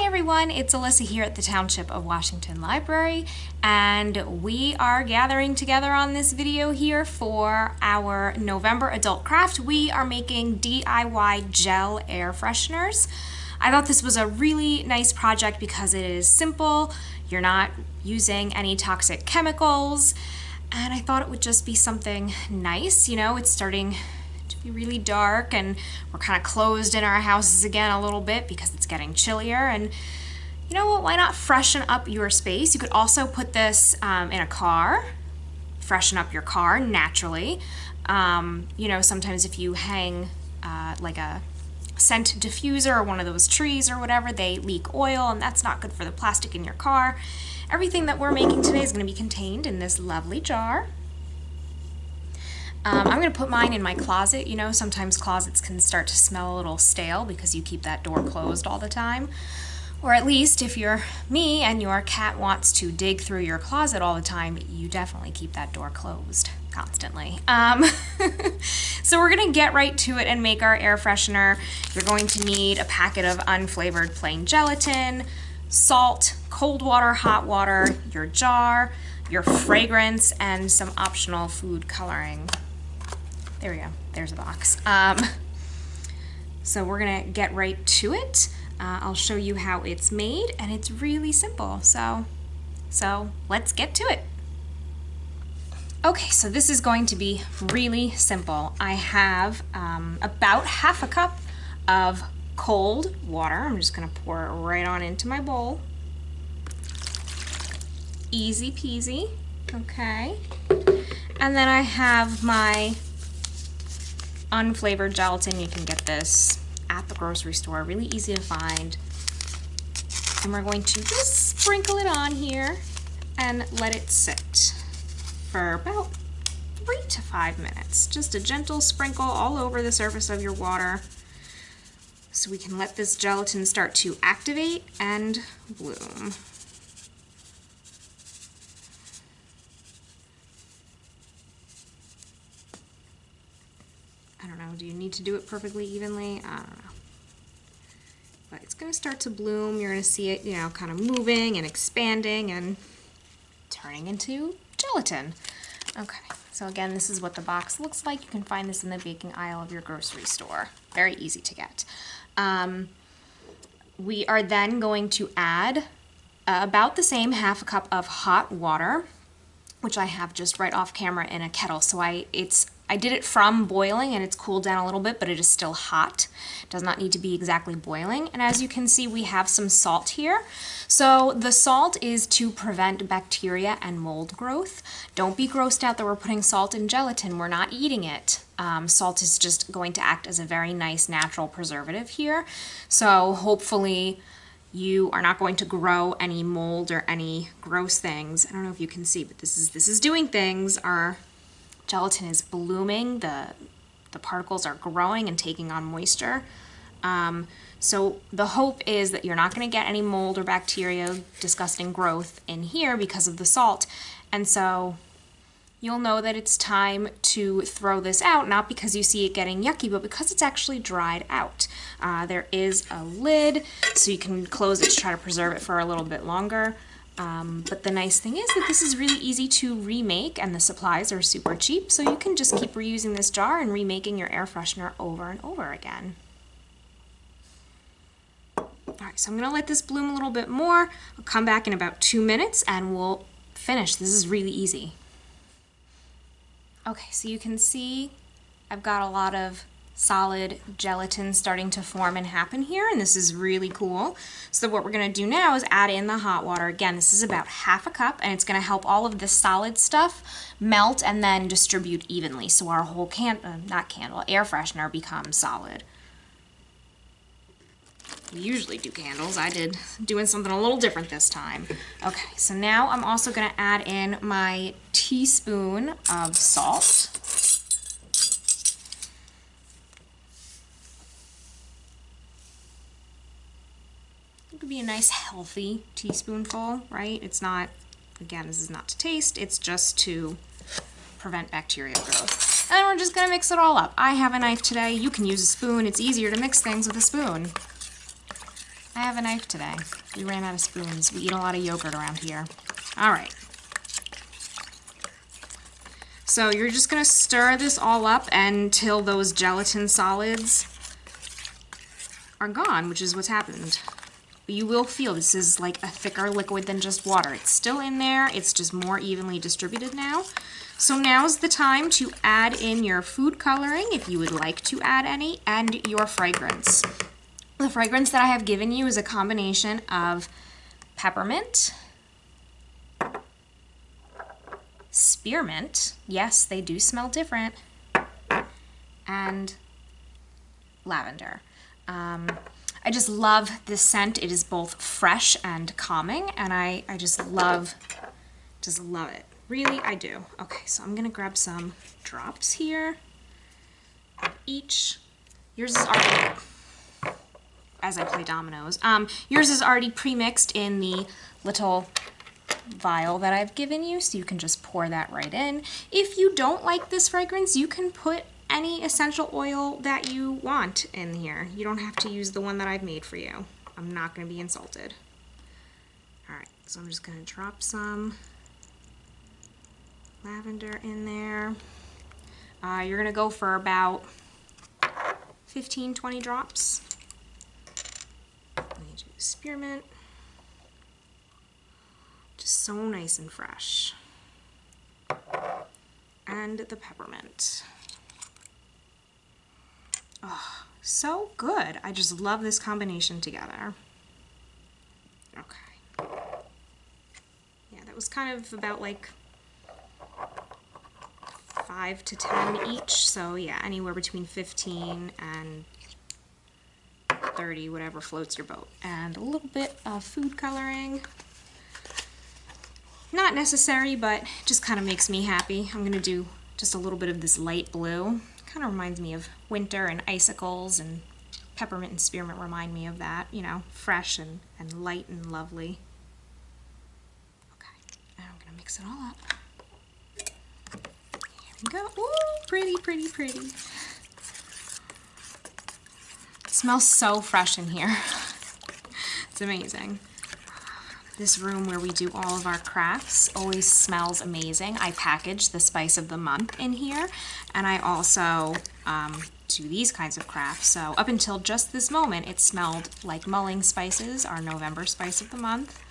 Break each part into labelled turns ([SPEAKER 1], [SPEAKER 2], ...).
[SPEAKER 1] everyone, it's Alyssa here at the Township of Washington Library, and we are gathering together on this video here for our November adult craft. We are making DIY gel air fresheners. I thought this was a really nice project because it is simple, you're not using any toxic chemicals, and I thought it would just be something nice. You know, it's starting to be really dark and we're kind of closed in our houses again a little bit because it's getting chillier, and you know what, why not freshen up your space? You could also put this in a car, freshen up your car naturally. You know, sometimes if you hang like a scent diffuser or one of those trees or whatever, they leak oil, and that's not good for the plastic in your car. Everything that we're making today is going to be contained in this lovely jar. I'm going to put mine in my closet. You know, sometimes closets can start to smell a little stale because you keep that door closed all the time. Or at least if you're me and your cat wants to dig through your closet all the time, you definitely keep that door closed constantly. So we're going to get right to it and make our air freshener. You're going to need a packet of unflavored plain gelatin, salt, cold water, hot water, your jar, your fragrance, and some optional food coloring. There we go, there's a box. So we're gonna get right to it. I'll show you how it's made, and it's really simple. So let's get to it. Okay, so this is going to be really simple. I have about half a cup of cold water. I'm just gonna pour it right on into my bowl. Easy peasy, okay. And then I have my unflavored gelatin. You can get this at the grocery store, really easy to find. And we're going to just sprinkle it on here and let it sit for about 3 to 5 minutes. Just a gentle sprinkle all over the surface of your water so we can let this gelatin start to activate and bloom. I don't know, do you need to do it perfectly evenly? I don't know. But it's going to start to bloom. You're going to see it, you know, kind of moving and expanding and turning into gelatin. Okay, so again, this is what the box looks like. You can find this in the baking aisle of your grocery store. Very easy to get. We are then going to add about the same half a cup of hot water, which I have just right off camera in a kettle. So I did it from boiling and it's cooled down a little bit, but it is still hot. It does not need to be exactly boiling. And as you can see, we have some salt here. So the salt is to prevent bacteria and mold growth. Don't be grossed out that we're putting salt in gelatin. We're not eating it. Salt is just going to act as a very nice natural preservative here. So hopefully you are not going to grow any mold or any gross things. I don't know if you can see, but this is doing things. Our gelatin is blooming, the particles are growing and taking on moisture. So the hope is that you're not going to get any mold or bacteria, disgusting growth in here because of the salt. And so you'll know that it's time to throw this out, not because you see it getting yucky, but because it's actually dried out. There is a lid, so you can close it to try to preserve it for a little bit longer. But the nice thing is that this is really easy to remake, and the supplies are super cheap, so you can just keep reusing this jar and remaking your air freshener over and over again. Alright, so I'm going to let this bloom a little bit more. I'll come back in about 2 minutes and we'll finish. This is really easy. Okay, so you can see I've got a lot of solid gelatin starting to form and happen here, and this is really cool. So what we're going to do now is add in the hot water. Again, this is about half a cup, and it's going to help all of this solid stuff melt and then distribute evenly, so our whole air freshener becomes solid. We usually do candles. I did doing something a little different this time. Okay, so now I'm also going to add in my teaspoon of salt. It could be a nice healthy teaspoonful, right? It's not, again, this is not to taste, it's just to prevent bacterial growth. And we're just gonna mix it all up. I have a knife today, you can use a spoon, it's easier to mix things with a spoon. I have a knife today. We ran out of spoons. We eat a lot of yogurt around here. All right. So you're just gonna stir this all up until those gelatin solids are gone, which is what's happened. But you will feel this is like a thicker liquid than just water. It's still in there, it's just more evenly distributed now. So now's the time to add in your food coloring, if you would like to add any, and your fragrance. The fragrance that I have given you is a combination of peppermint, spearmint, yes, they do smell different, and lavender. I just love this scent. It is both fresh and calming, and I just love it. Really, I do. Okay, so I'm gonna grab some drops here of each. Yours is already, as I play dominoes, yours is already pre-mixed in the little vial that I've given you, so you can just pour that right in. If you don't like this fragrance, you can put any essential oil that you want in here. You don't have to use the one that I've made for you. I'm not going to be insulted. Alright, so I'm just going to drop some lavender in there. You're going to go for about 15-20 drops. I'm going to do the spearmint. Just so nice and fresh. And the peppermint. Oh, so good. I just love this combination together. Okay. Yeah, that was kind of about like 5 to 10 each. So yeah, anywhere between 15 and 30, whatever floats your boat. And a little bit of food coloring. Not necessary, but just kind of makes me happy. I'm gonna do just a little bit of this light blue. Kind of reminds me of winter and icicles, and peppermint and spearmint remind me of that, you know, fresh and light and lovely. Okay, and I'm gonna mix it all up. Here we go. Ooh, pretty, pretty, pretty. It smells so fresh in here. It's amazing. This room where we do all of our crafts always smells amazing. I package the spice of the month in here, and I also do these kinds of crafts. So up until just this moment, it smelled like mulling spices, our November spice of the month.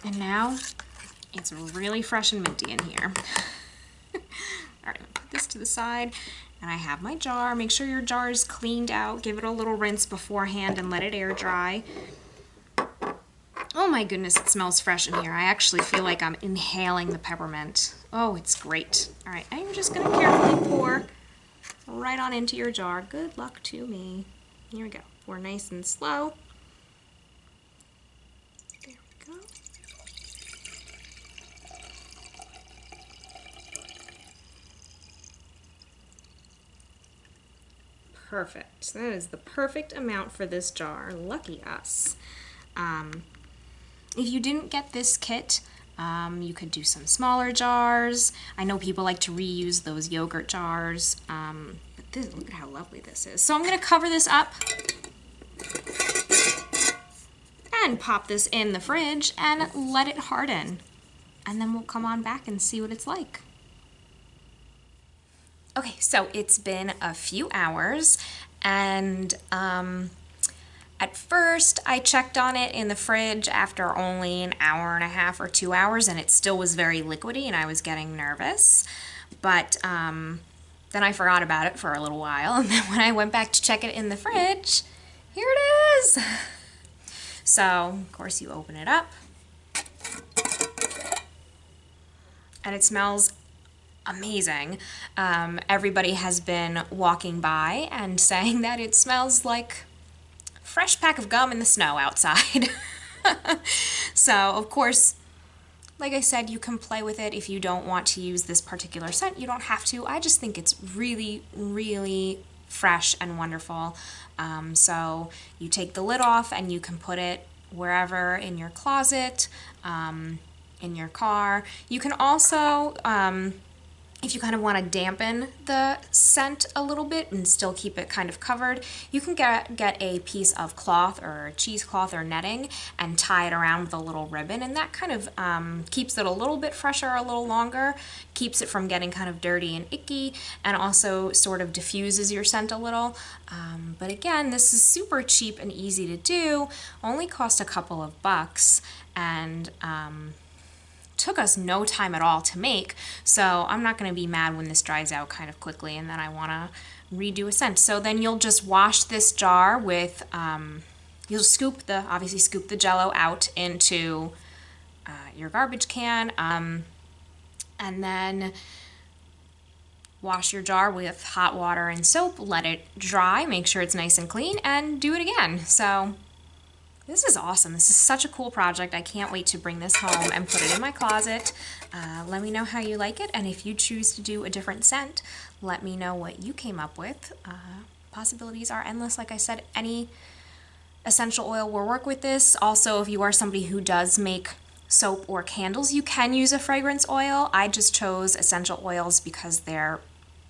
[SPEAKER 1] And now it's really fresh and minty in here. All right, put this to the side, and I have my jar. Make sure your jar is cleaned out. Give it a little rinse beforehand and let it air dry. Oh my goodness, it smells fresh in here. I actually feel like I'm inhaling the peppermint. Oh, it's great. All right, I'm just gonna carefully pour right on into your jar. Good luck to me. Here we go. Pour nice and slow. There we go. Perfect. That is the perfect amount for this jar. Lucky us. If you didn't get this kit, you could do some smaller jars. I know people like to reuse those yogurt jars, but this, look at how lovely this is. So I'm going to cover this up and pop this in the fridge and let it harden. And then we'll come on back and see what it's like. Okay, so it's been a few hours, and at first, I checked on it in the fridge after only an hour and a half or 2 hours, and it still was very liquidy, and I was getting nervous. But then I forgot about it for a little while, and then when I went back to check it in the fridge, here it is! So, of course, you open it up, and it smells amazing. Everybody has been walking by and saying that it smells like fresh pack of gum in the snow outside. So, of course, like I said, you can play with it if you don't want to use this particular scent. You don't have to. I just think it's really, really fresh and wonderful. So you take the lid off and you can put it wherever in your closet, in your car. You can also If you kind of want to dampen the scent a little bit and still keep it kind of covered, you can get a piece of cloth or cheesecloth or netting and tie it around with a little ribbon, and that kind of keeps it a little bit fresher a little longer, keeps it from getting kind of dirty and icky, and also sort of diffuses your scent a little. But again, this is super cheap and easy to do, only cost a couple of bucks, and took us no time at all to make, so I'm not going to be mad when this dries out kind of quickly and then I want to redo a scent. So then you'll just wash this jar with, you'll obviously scoop the Jell-O out into your garbage can, and then wash your jar with hot water and soap, let it dry, make sure it's nice and clean, and do it again. So this is awesome. This is such a cool project. I can't wait to bring this home and put it in my closet. Let me know how you like it, and if you choose to do a different scent, let me know what you came up with. Possibilities are endless. Like I said, any essential oil will work with this. Also, if you are somebody who does make soap or candles, you can use a fragrance oil. I just chose essential oils because they're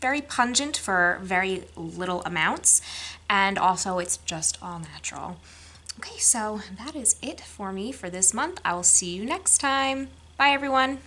[SPEAKER 1] very pungent for very little amounts, and also it's just all natural. Okay, so that is it for me for this month. I will see you next time. Bye, everyone.